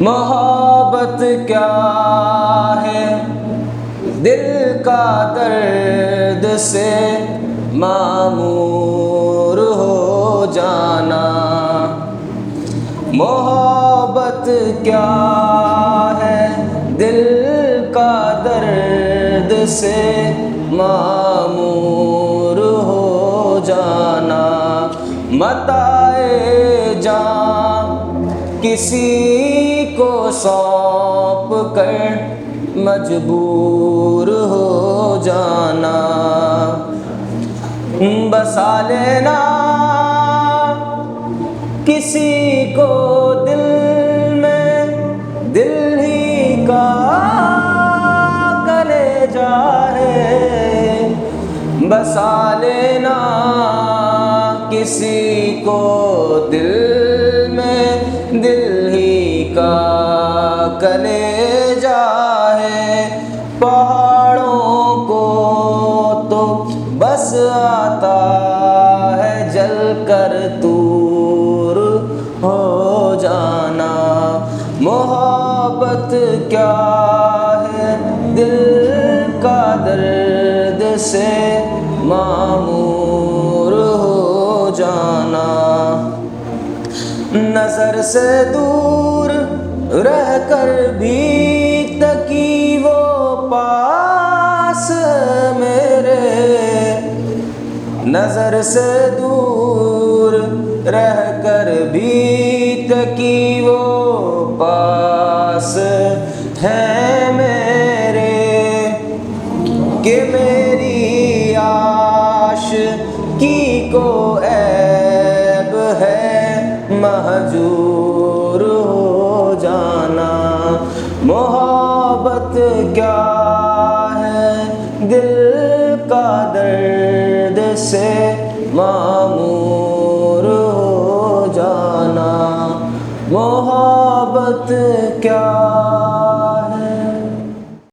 मोहब्बत क्या है, दिल का दर्द से मामूर हो जाना। मोहब्बत क्या है, दिल का दर्द से मामूर हो जाना। मताए जान किसी को सौंप कर मजबूर हो जाना। बसा लेना किसी को दिल में, दिल ही का कलेजा है। बसा लेना किसी को दिल में, दिल ही का कलेजा है। पहाड़ों को तो बस आता है जल कर दूर हो जाना। मोहब्बत क्या है, दिल का दर्द से मामूर हो जाना। नजर से दूर रहकर भी तकी वो पास मेरे। नजर से दूर रहकर भी तकी वो पास है मेरे। कि मेरी आशिकी को ऐब है महजूर हो जाना। मोहब्बत क्या है, दिल का दर्द से मामूर हो जाना। मोहब्बत